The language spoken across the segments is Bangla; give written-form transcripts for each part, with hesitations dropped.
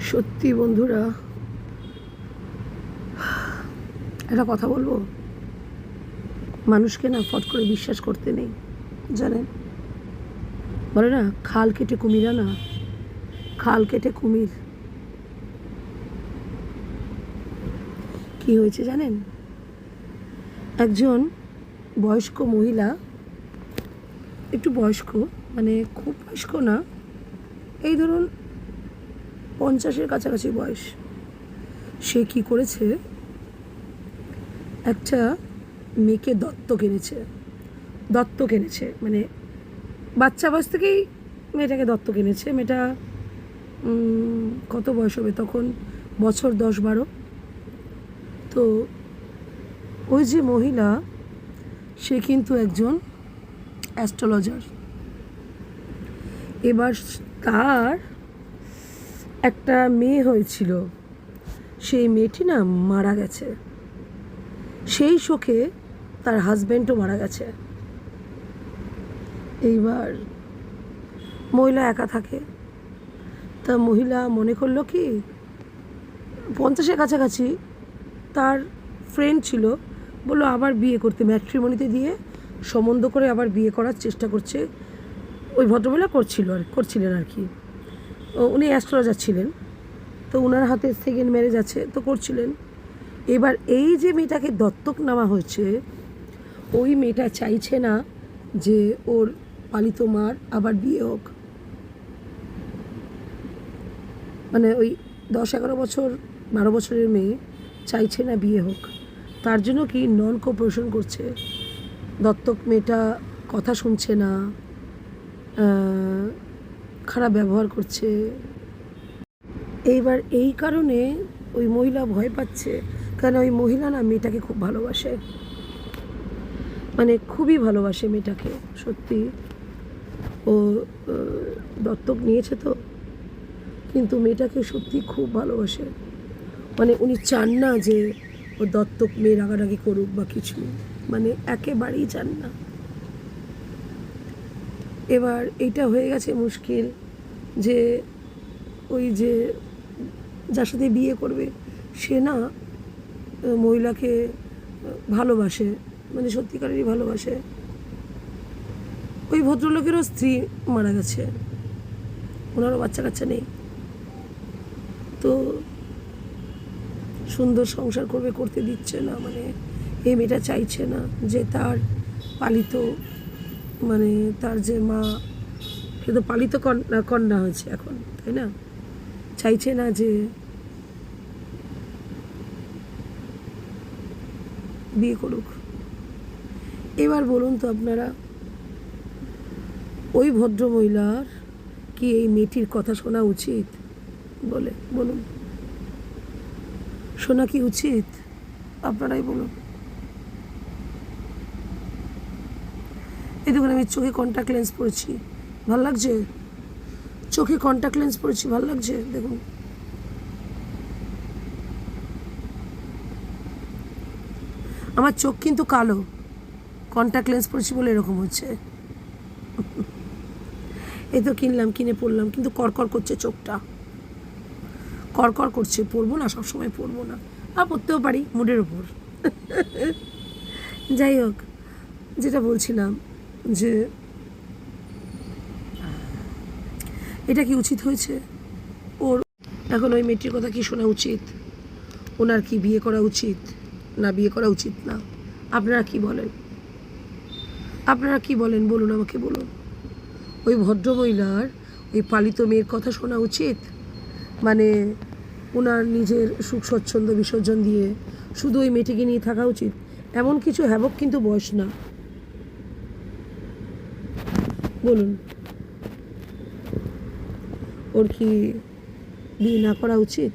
সত্যি বন্ধুরা, একটা কথা বলবো, মানুষকে না ফট করে বিশ্বাস করতে নেই। জানেন, বলে না খাল কেটে কুমির আনা, খাল কেটে কুমির। কি হয়েছে জানেন, একজন বয়স্ক মহিলা, একটু বয়স্ক, মানে খুব বয়স্ক না, এই ধরুন 50-এর কাছাকাছি বয়স, সে কি করেছে, একটা মেয়েকে দত্তক এনেছে, মানে বাচ্চা বয়স থেকেই মেয়েটাকে দত্তক এনেছে। মেয়েটা কত বয়স হবে তখন, বছর 10-12। তো ওই যে মহিলা, সে কিন্তু একজন অ্যাস্ট্রোলজার। এবার তার একটা মেয়ে হয়েছিল, সেই মেয়েটি না মারা গেছে। সেই শোকে তার হাজব্যান্ডও মারা গেছে। এইবার মহিলা একা থাকে, তা মহিলা মনে করলো কি, 50-এর কাছাকাছি, তার ফ্রেন্ড ছিল, বললো আবার বিয়ে করতে, ম্যাট্রিমনিতে দিয়ে সম্বন্ধ করে আবার বিয়ে করার চেষ্টা করছে। ওই ভদ্রমহিলা করছিলেন আর কি। উনি অ্যাস্ট্রোলজার ছিলেন, তো ওনার হাতে সেকেন্ড ম্যারেজ আছে, তো করছিলেন। এবার এই যে মেয়েটাকে দত্তক নেওয়া হয়েছে, ওই মেয়েটা চাইছে না যে ওর পালিত মার আবার বিয়ে হোক। মানে ওই 10-11 বছর 12 বছরের মেয়ে চাইছে না বিয়ে হোক, তার জন্য কি নন কোঅপারেশন করছে। দত্তক মেয়েটা কথা শুনছে না, খারাপ ব্যবহার করছে। এইবার এই কারণে ওই মহিলা ভয় পাচ্ছে, কারণ ওই মহিলা না মেয়েটাকে খুব ভালোবাসে, মানে খুবই ভালোবাসে মেয়েটাকে। সত্যি ও দত্তক নিয়েছে তো, কিন্তু মেয়েটাকে সত্যি খুব ভালোবাসে। মানে উনি চান না যে ও দত্তক মেয়ে রাগারাগি করুক বা কিছু, মানে একেবারেই চান না। এবার এইটা হয়ে গেছে মুশকিল, যে ওই যে যার সাথে বিয়ে করবে সে না মহিলাকে ভালোবাসে, মানে সত্যিকারেরই ভালোবাসে। ওই ভদ্রলোকেরও স্ত্রী মারা গেছে, ওনারও বাচ্চা কাচ্চা নেই, তো সুন্দর সংসার করতে দিচ্ছে না। মানে এই মেয়েটা চাইছে না যে তার পালিত, মানে তার যে মা, সে তো পালিত কন্যা হয়েছে এখন, তাই না, চাইছে না যে বিয়ে করুক। এবার বলুন তো আপনারা, ওই ভদ্রমহিলার কি এই মেয়েটির কথা শোনা উচিত? বলুন, শোনা কি উচিত? আপনারাই বলুন। এই দেখুন, আমি চোখে কন্ট্যাক্ট লেন্স পরেছি, ভাল লাগছে? চোখে কন্ট্যাক্ট লেন্স পরেছি, ভাল লাগছে? দেখুন, আমার চোখ কিন্তু কালো, কন্ট্যাক্ট লেন্স পরেছি বলে এরকম হচ্ছে। এই তো কিনে পড়লাম, কিন্তু করকর করছে চোখটা, করকর করছে। পরবো না, সবসময় পরবো না, আর পরতেও পারি মুডের ওপর। যাই হোক, যেটা বলছিলাম, যে এটা কি উচিত হয়েছে ওর? এখন ওই মেয়েটির কথা কি শোনা উচিত? ওনার কি বিয়ে করা উচিত না বিয়ে করা উচিত না? আপনারা কি বলেন? বলুন, আমাকে বলুন। ওই ভদ্রমহিলার ওই পালিত মেয়ের কথা শোনা উচিত? মানে ওনার নিজের সুখ স্বচ্ছন্দ বিসর্জন দিয়ে শুধু ওই মেয়েটিকে নিয়ে থাকা উচিত? এমন কিছু হ্যাবক কিন্তু বয়স না, বলুন। ওর কি বিয়ে না করা উচিত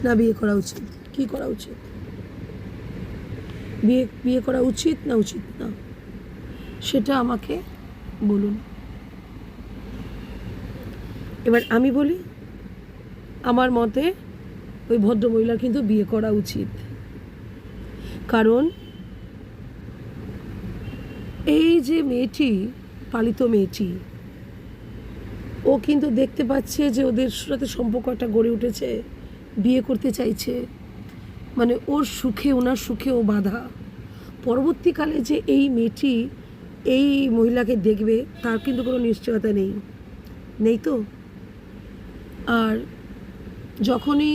না বিয়ে করা উচিত? কি করা উচিত? বিয়ে করা উচিত না সেটা আমাকে বলুন। এবার আমি বলি, আমার মতে ওই ভদ্রমহিলার কিন্তু বিয়ে করা উচিত, কারণ এই যে মেয়েটি, পালিত মেয়েটি, ও কিন্তু দেখতে পাচ্ছে যে ওদের সাথে সম্পর্ক একটা গড়ে উঠেছে, বিয়ে করতে চাইছে, মানে ওর সুখে, ওনার সুখে ও বাধা। পরবর্তীকালে যে এই মেয়েটি এই মহিলাকে দেখবে তার কিন্তু কোনো নিশ্চয়তা নেই, নেই তো। আর যখনই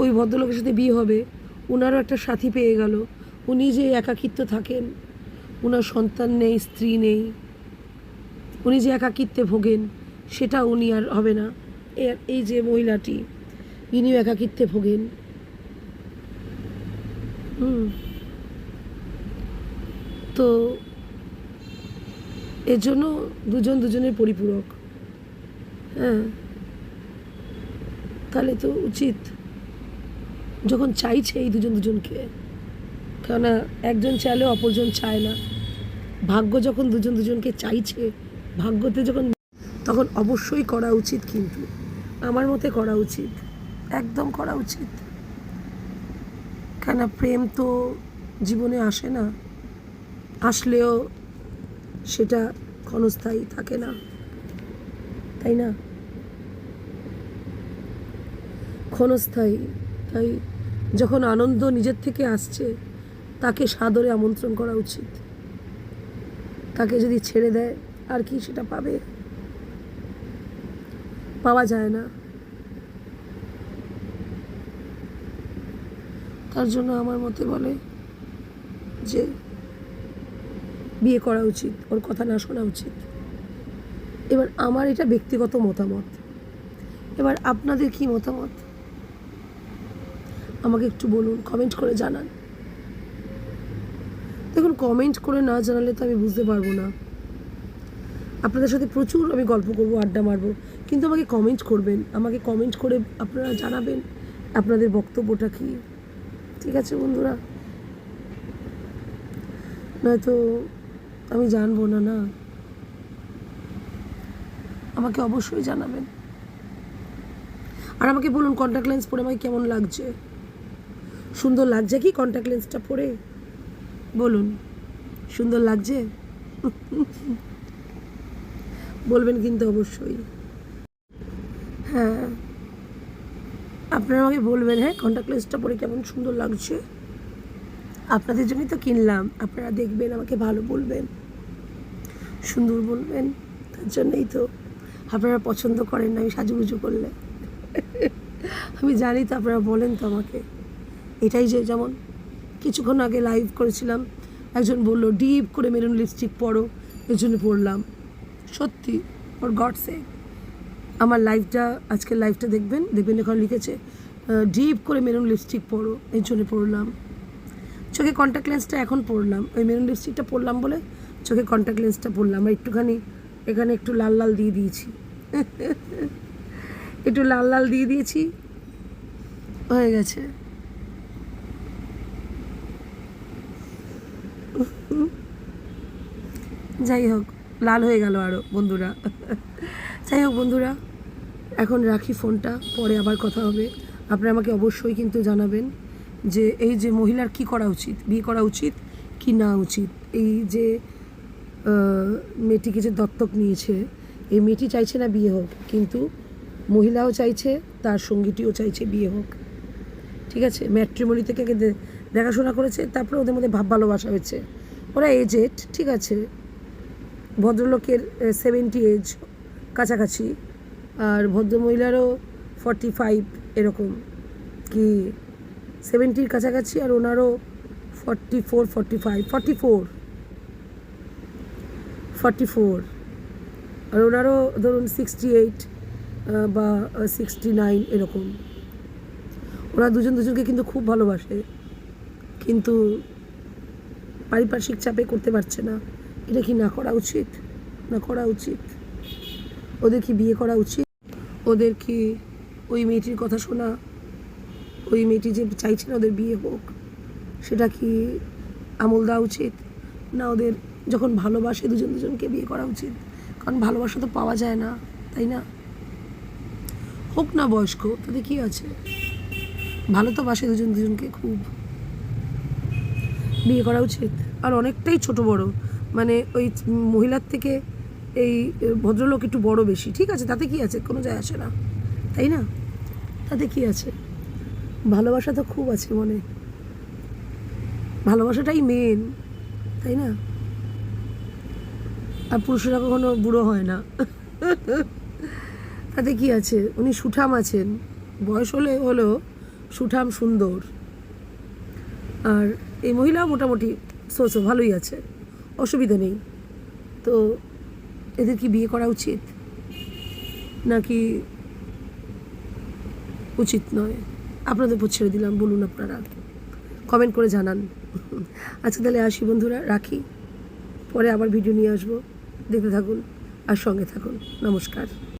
ওই ভদ্রলোকের সাথে বিয়ে হবে, ওনারও একটা সাথী পেয়ে গেল, উনি যে একাকিত্ব থাকেন, ওনার সন্তান নেই, স্ত্রী নেই, উনি যে একাকিত্বে ভোগেন সেটা উনি আর হবে না। এই যে মহিলাটি, ইনিও একাকিত্বে ভোগেন। তো এর জন্য দুজন দুজনের পরিপূরক। হ্যাঁ, তাহলে তো উচিত, যখন চাইছে এই দুজন দুজনকে, কেননা একজন চাইলে অপরজন চায় না, ভাগ্য যখন দুজন দুজনকে চাইছে, ভাগ্যতে যখন, তখন অবশ্যই করা উচিত। কিন্তু আমার মতে করা উচিত, একদম করা উচিত। কেন প্রেম তো জীবনে আসে না, আসলেও সেটা ক্ষণস্থায়ী থাকে না, তাই না? ক্ষণস্থায়ী। তাই যখন আনন্দ নিজের থেকে আসছে, তাকে সাদরে আমন্ত্রণ করা উচিত। তাকে যদি ছেড়ে দেয় আর কি সেটা পাবে? পাওয়া যায় না। তার জন্য আমার মতে বলে যে বিয়ে করা উচিত, ওর কথা না শোনা উচিত। এবার আমার এটা ব্যক্তিগত মতামত, এবার আপনাদের কি মতামত আমাকে একটু বলুন, কমেন্ট করে জানান। দেখুন, কমেন্ট করে না জানালে তো আমি বুঝতে পারবো না। আপনাদের সাথে প্রচুর আমি গল্প করবো, আড্ডা মারবো, কিন্তু আমাকে কমেন্ট করবেন, আমাকে কমেন্ট করে আপনারা জানাবেন আপনাদের বক্তব্যটা কী। ঠিক আছে বন্ধুরা, নয়তো আমি জানবো না, না, আমাকে অবশ্যই জানাবেন। আর আমাকে বলুন, কন্ট্যাক্ট লেন্স পরে আমাকে কেমন লাগছে? সুন্দর লাগছে কি কন্ট্যাক্ট লেন্সটা পরে? বলুন, সুন্দর লাগছে? বলবেন কিন্তু অবশ্যই। হ্যাঁ, আপনারা আমাকে বলবেন, হ্যাঁ, কন্ট্যাক্ট লেন্সটা পরে কেমন সুন্দর লাগছে। আপনাদের জন্যই তো কিনলাম, আপনারা দেখবেন, আমাকে ভালো বলবেন, সুন্দর বলবেন, তার জন্যই তো। আপনারা পছন্দ করেন না আমি সাজুগুজু করলে, আমি জানি তো, আপনারা বলেন তো আমাকে। এটাই যে, যেমন কিছুক্ষণ আগে লাইভ করেছিলাম, একজন বললো ডিপ করে মেরুন লিপস্টিক পরো, এর জন্য পরলাম। সত্যি, ফর গডস সেক, আমার লাইভটা, আজকের লাইভটা দেখবেন, এখন লিখেছে ডিপ করে মেরুন লিপস্টিক পরো, এর জন্য পরলাম। চোখে কন্ট্যাক্ট লেন্সটা এখন পরলাম, ওই মেরুন লিপস্টিকটা পরলাম বলে চোখে কন্ট্যাক্ট লেন্সটা পরলাম। আর একটুখানি এখানে একটু লাল লাল দিয়ে দিয়েছি, একটু লাল লাল দিয়ে দিয়েছি, হয়ে গেছে। যাই হোক, লাল হয়ে গেল আরও বন্ধুরা। যাই হোক বন্ধুরা, এখন রাখি ফোনটা, পরে আবার কথা হবে। আপনারা আমাকে অবশ্যই কিন্তু জানাবেন যে এই যে মহিলার কি করা উচিত, বিয়ে করা উচিত কি না উচিত। এই যে মেয়েটিকে যে দত্তক নিয়েছে, এই মেয়েটি চাইছে না বিয়ে হোক, কিন্তু মহিলাও চাইছে, তার সঙ্গীটিও চাইছে বিয়ে হোক। ঠিক আছে, ম্যাট্রিমনি থেকে দেখাশোনা করেছে, তারপরে ওদের মধ্যে ভাব ভালোবাসা হয়েছে। ওরা এজেড, ঠিক আছে, ভদ্রলোকের 70 এজ কাছাকাছি, আর ভদ্রমহিলারও 45 এরকম, কি 70-র কাছাকাছি, আর ওনারও 44, 45, 44, আর ওনারও ধরুন 68 বা 69 এরকম। ওরা দুজন দুজনকে কিন্তু খুব ভালোবাসে, কিন্তু পারিপার্শ্বিক চাপে করতে পারছে না। এটা কি না করা উচিত? না করা উচিত? ওদের কি বিয়ে করা উচিত? ওদের কি ওই মেয়েটির কথা শোনা, ওই মেয়েটি যে চাইছে না ওদের বিয়ে হোক, সেটা কি আমল দেওয়া উচিত? না ওদের যখন ভালোবাসে দুজন দুজনকে বিয়ে করা উচিত? কারণ ভালোবাসা তো পাওয়া যায় না, তাই না? হোক না বয়স্ক, তাতে কী আছে, ভালো তো বাসে দুজন দুজনকে খুব, বিয়ে করা উচিত। আর অনেকটাই ছোট বড়, মানে ওই মহিলার থেকে এই ভদ্রলোক একটু বড় বেশি, ঠিক আছে, তাতে কি আছে, কোনো যায় আসে না, তাই না? তাতে কি আছে? ভালোবাসা তো খুব আছে মনে, ভালোবাসাটাই মেন, তাই না? আর পুরুষরা কখনো বুড়ো হয় না। তাতে কি আছে, উনি সুঠাম আছেন, বয়স হলেও সুঠাম সুন্দর। আর এই মহিলাও মোটামুটি সোসো ভালোই আছে, অসুবিধা নেই। তো এদের কি বিয়ে করা উচিত নাকি উচিত নয়? আপনাদের উপর ছেড়ে দিলাম, বলুন আপনারা, কমেন্ট করে জানান। আচ্ছা তাহলে আসি বন্ধুরা, রাখি, পরে আবার ভিডিও নিয়ে আসবো, দেখতে থাকুন আর সঙ্গে থাকুন। নমস্কার।